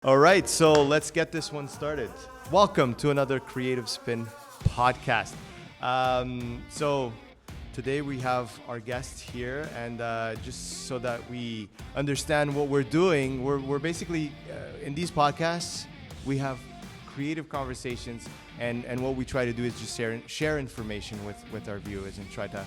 All right, so let's get this one started. Welcome to another Creative Spin podcast. So today we have our guest here, and just so that we understand what we're doing, we're basically in these podcasts we have creative conversations, and what we try to do is just share information with our viewers and try to,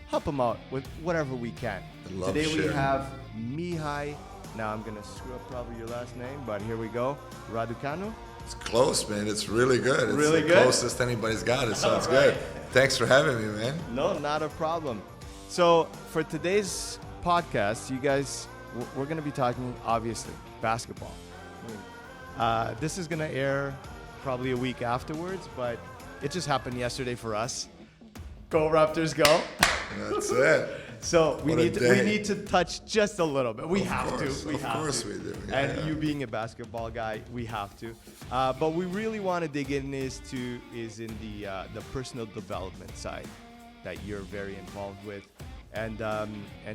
help them out with whatever we can. Today we have Mihai. Now I'm gonna screw up probably your last name, but here we go. Raducanu. It's close, man. It's really good. It's really the good? closest anybody's got it, so it's right. good. Thanks for having me, man. No, not a problem. So for today's podcast, you guys, we're gonna be talking obviously basketball. This is gonna air probably a week afterwards, but it just happened yesterday for us. Go Raptors, go! That's it. So we What a need to touch just a little bit. We have to. Of course we do. Yeah, And you being a basketball guy, we have to. But we really want to dig in is in the personal development side that you're very involved with, and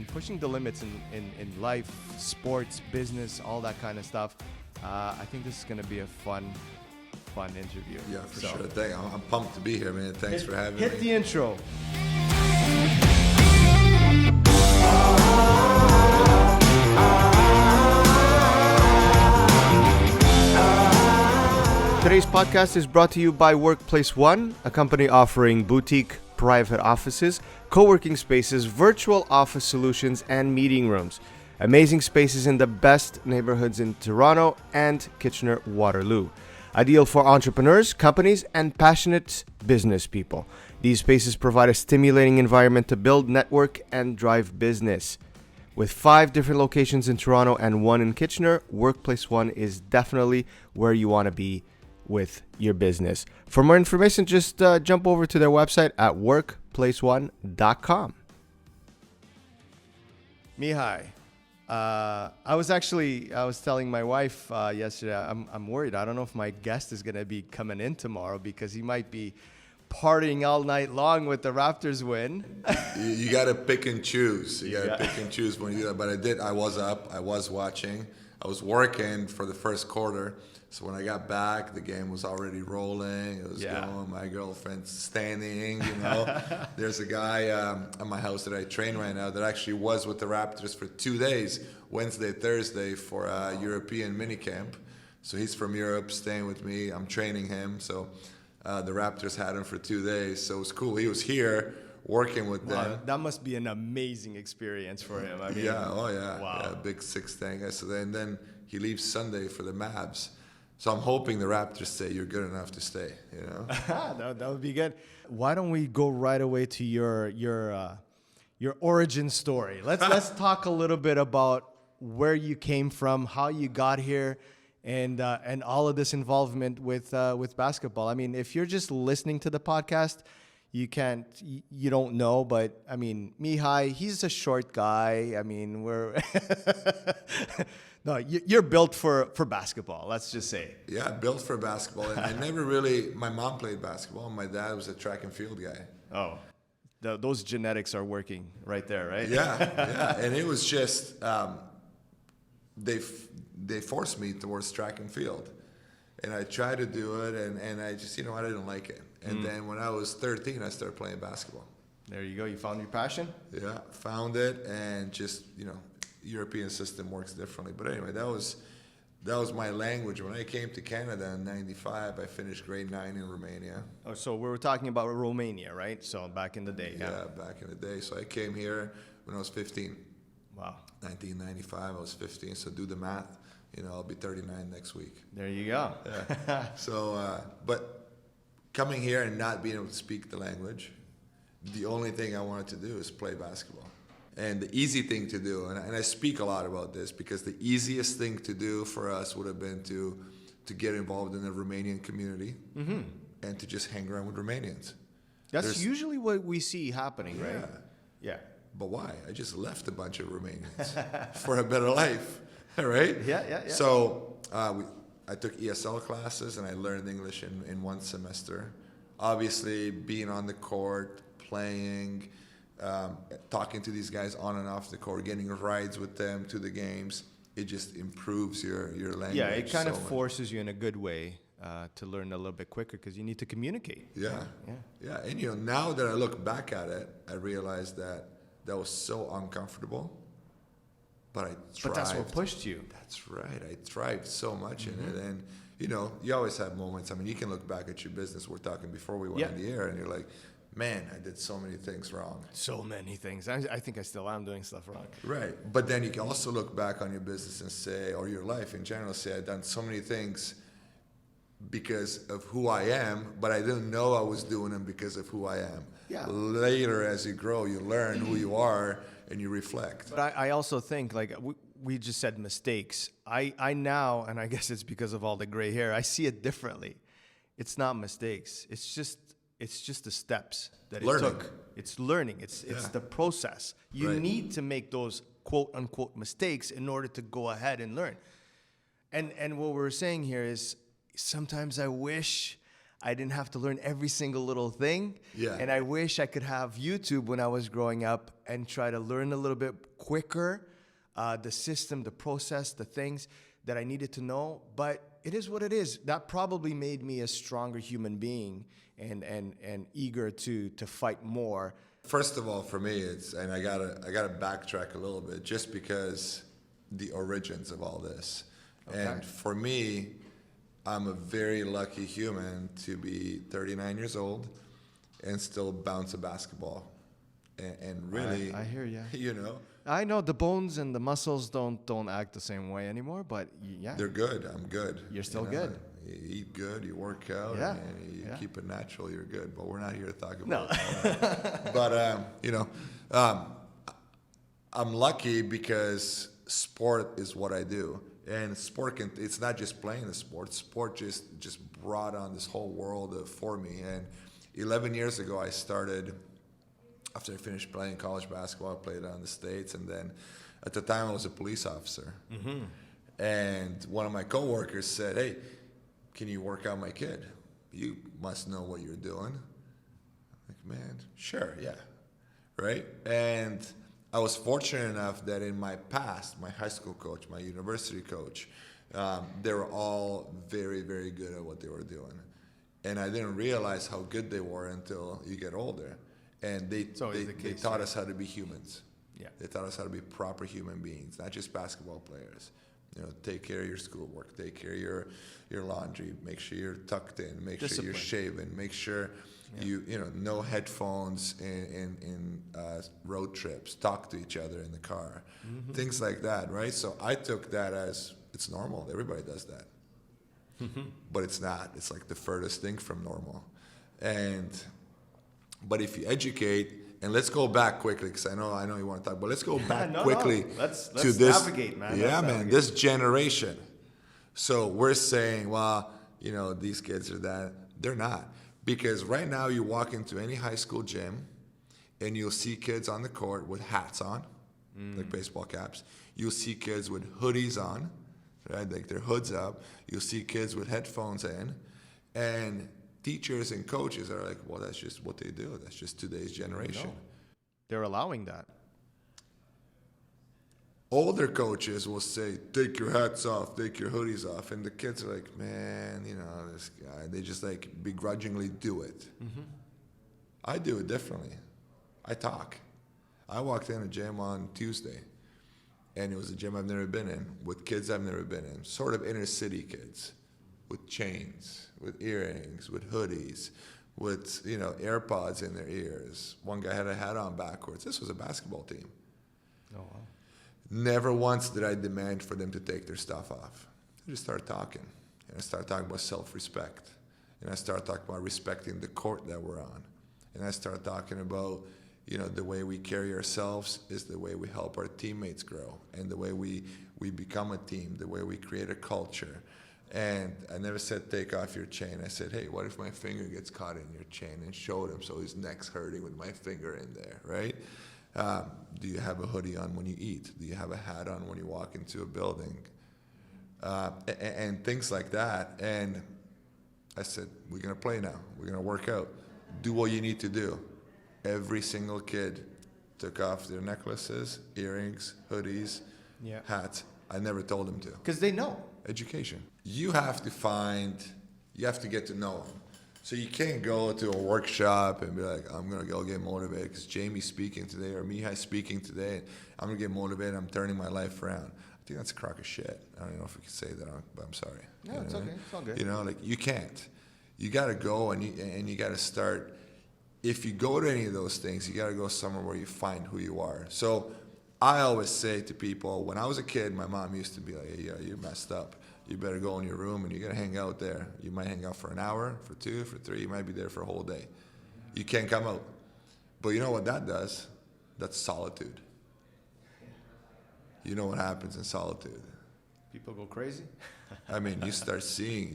pushing the limits in life, sports, business, all that kind of stuff. I think this is going to be a fun interview. Yeah, for sure. I'm pumped to be here, man. Thanks for having me. Hit the intro. Today's podcast is brought to you by Workplace One, a company offering boutique private offices, co-working spaces, virtual office solutions, and meeting rooms. Amazing spaces in the best neighborhoods in Toronto and Kitchener-Waterloo. Ideal for entrepreneurs, companies, and passionate business people. These spaces provide a stimulating environment to build, network, and drive business. With 5 different locations in Toronto and 1 in Kitchener, Workplace One is definitely where you want to be with your business. For more information, just jump over to their website at workplaceone.com. Mihai, I was telling my wife yesterday, I'm worried. I don't know if my guest is going to be coming in tomorrow because he might be partying all night long with the Raptors win. You got to pick and choose. You got to pick and choose when you do that. But I was up. I was watching. I was working for the first quarter. So when I got back, the game was already rolling. It was going. My girlfriend's standing, There's a guy at my house that I train right now that actually was with the Raptors for 2 days, Wednesday, Thursday, for a European minicamp. So he's from Europe, staying with me. I'm training him. So the Raptors had him for 2 days. So it was cool. He was here working with them. That must be an amazing experience for him. I mean, Wow. Yeah, big 6 thing. So then he leaves Sunday for the Mavs. So I'm hoping the Raptors say you're good enough to stay, that would be good. Why don't we go right away to your origin story? Let's talk a little bit about where you came from, how you got here, and all of this involvement with basketball. I mean, if you're just listening to the podcast, you don't know, but I mean, Mihai, he's a short guy. I mean, no, you're built for basketball, let's just say. Yeah, built for basketball. And my mom played basketball. My dad was a track and field guy. Oh, those genetics are working right there, right? Yeah. And it was just, they forced me towards track and field. And I tried to do it, and I just, I didn't like it. And then when I was 13, I started playing basketball. There you go. You found your passion? Yeah, found it, and just, European system works differently. But anyway, that was my language. When I came to Canada in '95, I finished grade 9 in Romania. Oh, so we were talking about Romania, right? So back in the day. Yeah, back in the day. So I came here when I was 15. Wow. 1995, I was 15. So do the math. I'll be 39 next week. There you go. Yeah. So, but coming here and not being able to speak the language, the only thing I wanted to do is play basketball. And the easy thing to do, and I speak a lot about this, because the easiest thing to do for us would have been to get involved in the Romanian community and to just hang around with Romanians. That's usually what we see happening, right? Yeah. But why? I just left a bunch of Romanians for a better life, right? Yeah. So I took ESL classes and I learned English in 1 semester. Obviously, being on the court, playing, talking to these guys on and off the court, getting rides with them to the games, it just improves your language. Yeah, it kind so of much. forces you in a good way to learn a little bit quicker because you need to communicate. Yeah. And now that I look back at it, I realize that was so uncomfortable, but I thrived. But that's what pushed you. That's right. I thrived so much in it. And, you always have moments. I mean, you can look back at your business. We're talking before we went on the air, and you're like, man, I did so many things wrong. So many things. I think I still am doing stuff wrong. Right. But then you can also look back on your business and say, or your life in general, say, I've done so many things because of who I am, but I didn't know I was doing them because of who I am. Yeah. Later, as you grow, you learn who you are and you reflect. But I also think, like, we just said mistakes. I now, and I guess it's because of all the gray hair, I see it differently. It's not mistakes. It's just the steps that it took. It's learning. It's the process. You need to make those quote unquote mistakes in order to go ahead and learn. And what we're saying here is sometimes I wish I didn't have to learn every single little thing. Yeah. And I wish I could have YouTube when I was growing up and try to learn a little bit quicker the system, the process, the things that I needed to know. But it is what it is. That probably made me a stronger human being and eager to fight more. First of all, for me, and I gotta backtrack a little bit, just because the origins of all this. Okay. And for me, I'm a very lucky human to be 39 years old and still bounce a basketball. And really, I hear you. I know the bones and the muscles don't act the same way anymore, but yeah. They're good. I'm good. You're still good. You eat good, you work out, and you keep it natural, you're good. But we're not here to talk about that. But, I'm lucky because sport is what I do. And sport it's not just playing the sport. Sport just brought on this whole world for me. And 11 years ago, I started, after I finished playing college basketball, I played on the States. And then at the time, I was a police officer. Mm-hmm. And one of my coworkers said, hey, can you work out my kid? You must know what you're doing. I'm like, man, sure, yeah. Right? And I was fortunate enough that in my past, my high school coach, my university coach, they were all very, very good at what they were doing. And I didn't realize how good they were until you get older. And they taught us how to be humans. Yeah. They taught us how to be proper human beings, not just basketball players. Take care of your schoolwork, take care of your laundry, make sure you're tucked in, make sure you're shaven, make sure no headphones in road trips, talk to each other in the car, things like that, right? So I took that as it's normal. Everybody does that. But it's not. It's like the furthest thing from normal. But if you educate, and let's go back quickly, because I know you want to talk, but let's go back quickly Let's to this. Navigate, man. Yeah, man, this generation. So we're saying, well, these kids are that. They're not. Because right now you walk into any high school gym, and you'll see kids on the court with hats on, like baseball caps. You'll see kids with hoodies on, right, like their hoods up. You'll see kids with headphones in, and teachers and coaches are like, well, that's just what they do. That's just today's generation. No. They're allowing that. Older coaches will say, take your hats off, take your hoodies off. And the kids are like, man, this guy. They just like begrudgingly do it. Mm-hmm. I do it differently. I talk. I walked in a gym on Tuesday, and it was a gym I've never been in, with kids I've never been in, sort of inner city kids. With chains, with earrings, with hoodies, with AirPods in their ears. One guy had a hat on backwards. This was a basketball team. Oh wow! Never once did I demand for them to take their stuff off. I just started talking, and I started talking about self-respect, and I started talking about respecting the court that we're on, and I started talking about the way we carry ourselves is the way we help our teammates grow, and the way we become a team, the way we create a culture. And I never said, take off your chain. I said, hey, what if my finger gets caught in your chain? And showed him so his neck's hurting with my finger in there, right? Do you have a hoodie on when you eat? Do you have a hat on when you walk into a building? And things like that. And I said, we're going to play now. We're going to work out. Do what you need to do. Every single kid took off their necklaces, earrings, hoodies, hats, I never told him to. Because they know. Education. You have to get to know them. So you can't go to a workshop and be like, I'm going to go get motivated because Jamie's speaking today or Mihai's speaking today. I'm going to get motivated. I'm turning my life around. I think that's a crock of shit. I don't know if we can say that, but I'm sorry. No, it's okay. It's all good. You know, like you can't. You got to go and you got to start. If you go to any of those things, you got to go somewhere where you find who you are. So I always say to people, when I was a kid, my mom used to be like, hey, yeah, you messed up. You better go in your room and you got to hang out there. You might hang out for an hour, for 2, for 3. You might be there for a whole day. You can't come out. But you know what that does? That's solitude. You know what happens in solitude? People go crazy. I mean, you start seeing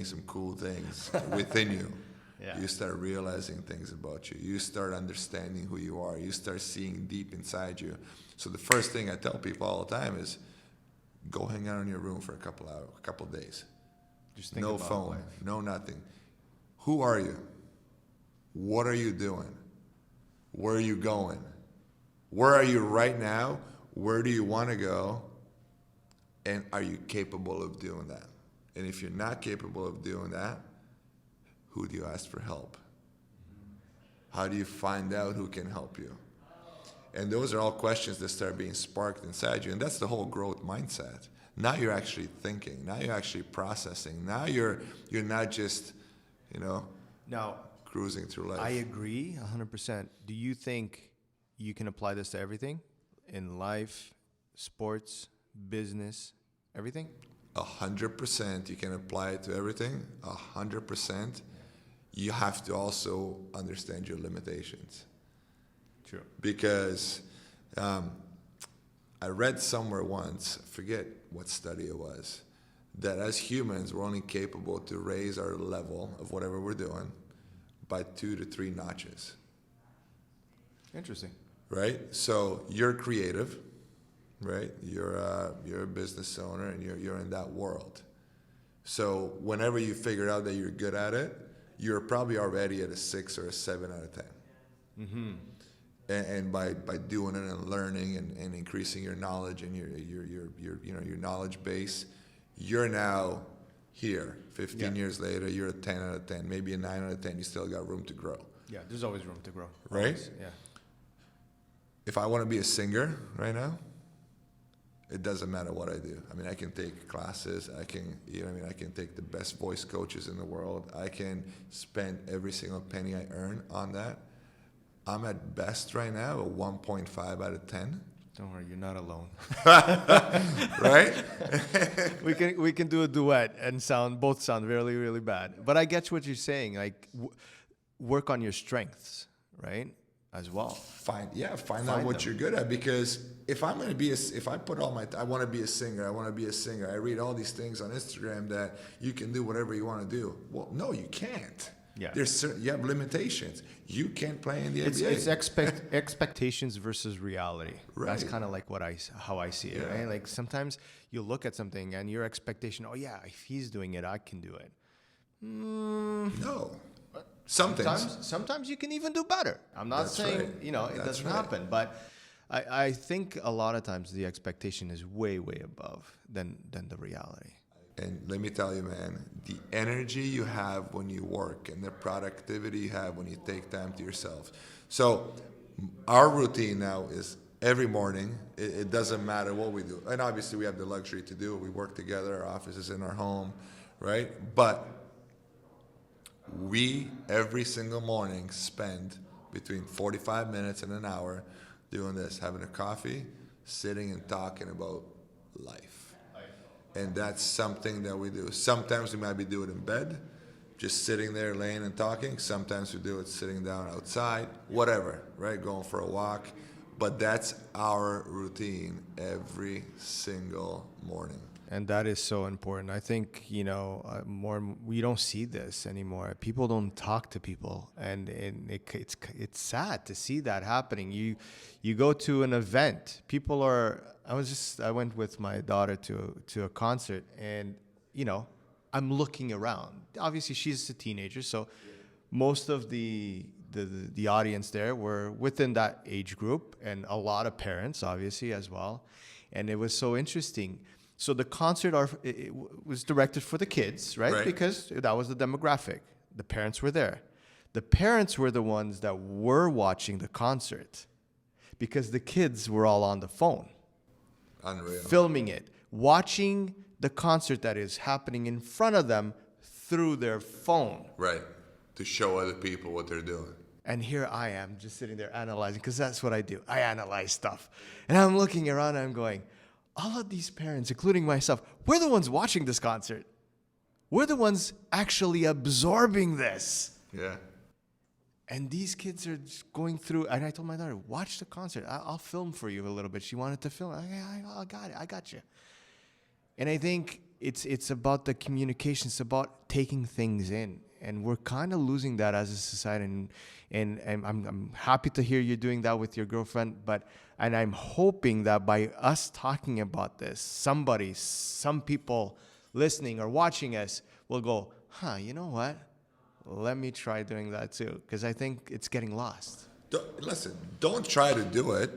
some cool things within you. Yeah. You start realizing things about you. You start understanding who you are. You start seeing deep inside you. So the first thing I tell people all the time is, go hang out in your room for a couple of days. Just think no about phone, life. no nothing. Who are you? What are you doing? Where are you going? Where are you right now? Where do you want to go? And are you capable of doing that? And if you're not capable of doing that, who do you ask for help? How do you find out who can help you? And those are all questions that start being sparked inside you. And that's the whole growth mindset. Now you're actually thinking. Now you're actually processing. Now you're not just, Now, cruising through life. I agree 100%. Do you think you can apply this to everything? In life, sports, business, everything? 100% you can apply it to everything. 100%. You have to also understand your limitations. True. Because I read somewhere once, I forget what study it was, that as humans, we're only capable to raise our level of whatever we're doing by 2 to 3 notches. Interesting. Right? So you're creative, right? You're a business owner and you're in that world. So whenever you figure out that you're good at it, you're probably already at a 6 or a 7 out of 10. Mm-hmm. And by doing it and learning and increasing your knowledge and your knowledge base, you're now here. 15 years later, you're a 10 out of 10, maybe a 9 out of 10. You still got room to grow. Yeah, there's always room to grow. Right? Always. Yeah. If I want to be a singer right now, it doesn't matter what I do. I mean, I can take classes. I can take the best voice coaches in the world. I can spend every single penny I earn on that. I'm at best right now a 1.5 out of 10. Don't worry, you're not alone. Right? we can do a duet and both sound really, really bad. But I get what you're saying. Like, work on your strengths, right? As well. Find out what you're good at, because if I'm going to be if I put I want to be a singer, I read all these things on Instagram that you can do whatever you want to do. Well, no, you can't. Yeah. You have limitations. You can't play in the NBA. It's expectations versus reality. Right. That's kind of like how I see it, right? Like sometimes you look at something and your expectation, oh yeah, if he's doing it, I can do it. No. Sometimes you can even do better. I'm not saying, it doesn't happen, but I think a lot of times the expectation is way, way above than the reality. And let me tell you, man, the energy you have when you work and the productivity you have when you take time to yourself. So our routine now is every morning. It doesn't matter what we do. And obviously we have the luxury to do it. We work together. Our office is in our home, right? But we, every single morning, spend between 45 minutes and an hour doing this, having a coffee, sitting and talking about life. And that's something that we do. Sometimes we might be doing it in bed, just sitting there, laying and talking. Sometimes we do it sitting down outside, whatever, right? Going for a walk. But that's our routine every single morning. And that is so important. I think, we don't see this anymore. People don't talk to people, and it's sad to see that happening. You go to an event, people are. I went with my daughter to a concert, and I'm looking around. Obviously, she's a teenager, so most of the audience there were within that age group, and a lot of parents, obviously, as well. And it was so interesting. So the concert it was directed for the kids, right? Right. Because that was the demographic. The parents were there. The parents were the ones that were watching the concert because the kids were all on the phone. Unreal. Filming it, watching the concert that is happening in front of them through their phone. Right. To show other people what they're doing. And here I am just sitting there analyzing, because that's what I do. I analyze stuff. And I'm looking around and I'm going, all of these parents, including myself, we're the ones watching this concert. We're the ones actually absorbing this. Yeah. And these kids are just going through, and I told my daughter, watch the concert. I'll film for you a little bit. She wanted to film. I got it. I got you. And I think it's about the communication. It's about taking things in. And we're kind of losing that as a society. And I'm happy to hear you're doing that with your girlfriend. And I'm hoping that by us talking about this, some people listening or watching us will go, you know what? Let me try doing that too, because I think it's getting lost. Don't try to do it.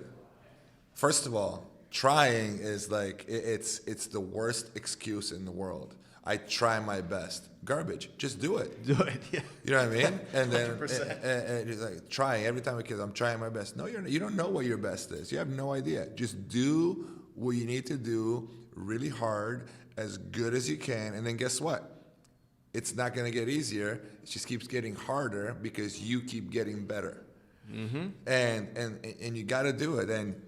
First of all, trying is like, it's the worst excuse in the world. I try my best. Garbage. Just do it. Do it, yeah. You know what I mean? And then 100%. and it's like trying every time I'm trying my best. No, you don't know what your best is. You have no idea. Just do what you need to do really hard, as good as you can, and then guess what? It's not going to get easier. It just keeps getting harder because you keep getting better. Mm-hmm. And you got to do it. And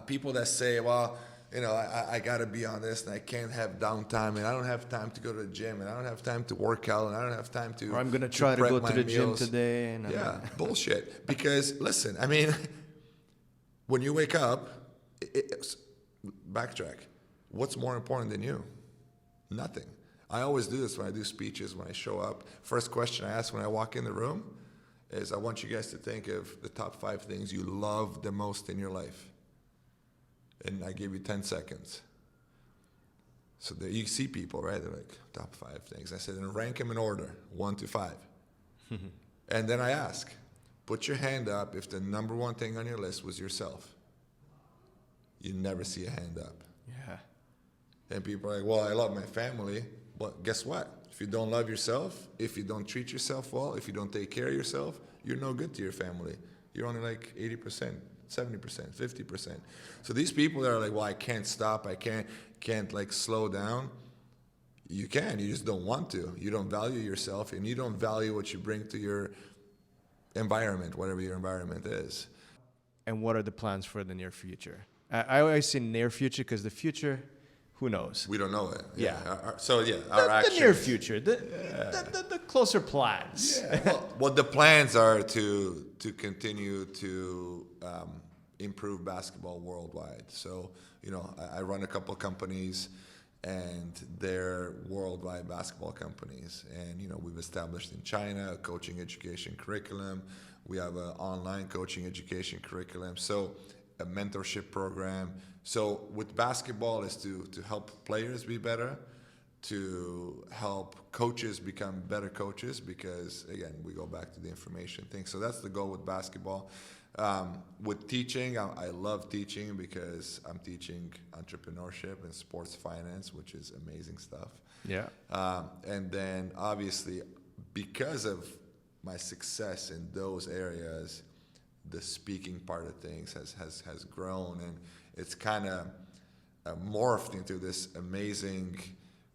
people that say, well, I got to be on this and I can't have downtime and I don't have time to go to the gym and I don't have time to work out and I don't have time to. Or I'm going to try to go to the gym today. And yeah, bullshit. Because listen, I mean, when you wake up, backtrack. What's more important than you? Nothing. I always do this when I do speeches, when I show up. First question I ask when I walk in the room is, I want you guys to think of the top 5 things you love the most in your life. And I give you 10 seconds. So there you see people, right? They're like, top 5 things. I said, and rank them in order, 1 to 5. And then I ask, put your hand up if the number 1 thing on your list was yourself. You never see a hand up. Yeah. And people are like, well, I love my family. But guess what? If you don't love yourself, if you don't treat yourself well, if you don't take care of yourself, you're no good to your family. You're only like 80%, 70%, 50%. So these people that are like, well, I can't stop, I can't like slow down. You can, you just don't want to. You don't value yourself and you don't value what you bring to your environment, whatever your environment is. And what are the plans for the near future? I always say near future because the future, who knows? We don't know it. Yeah. Our actions. The near future, the closer plans. Yeah. Well, the plans are to continue to improve basketball worldwide. So, I run a couple of companies, and they're worldwide basketball companies. And, we've established in China a coaching education curriculum. We have an online coaching education curriculum. So, a mentorship program. So with basketball is to help players be better, to help coaches become better coaches, because again, we go back to the information thing. So that's the goal with basketball. With teaching, I love teaching because I'm teaching entrepreneurship and sports finance, which is amazing stuff. Yeah. And then obviously, because of my success in those areas, the speaking part of things has grown, and it's kind of morphed into this amazing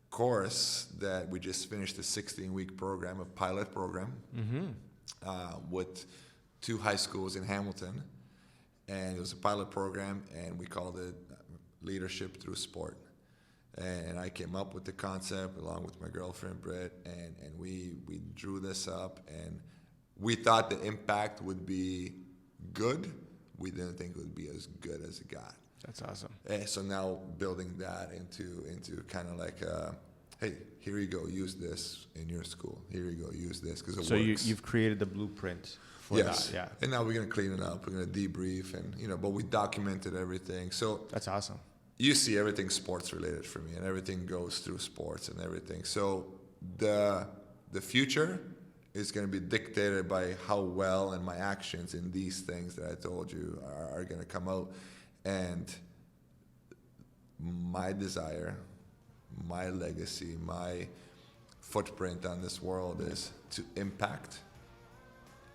course that we just finished, a 16-week program, a pilot program, with 2 high schools in Hamilton. And it was a pilot program, and we called it Leadership Through Sport. And I came up with the concept along with my girlfriend, Britt, and we drew this up, and we thought the impact would be good. We didn't think it would be as good as it got. That's awesome. And so now building that into kind of like, hey, here you go, use this in your school. Here you go, use this because it works. So you've created the blueprint for that. Yeah. And now we're gonna clean it up. We're gonna debrief, and but we documented everything. So that's awesome. You see everything sports related for me, and everything goes through sports and everything. So the future is going to be dictated by how well and my actions in these things that I told you are going to come out. And my desire, my legacy, my footprint on this world is to impact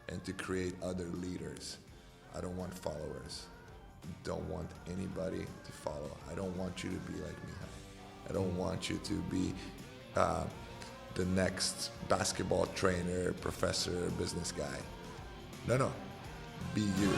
and to create other leaders. I don't want followers. Don't want anybody to follow. I don't want you to be like Mihai. I don't want you to be the next basketball trainer, professor, business guy. No. Be you.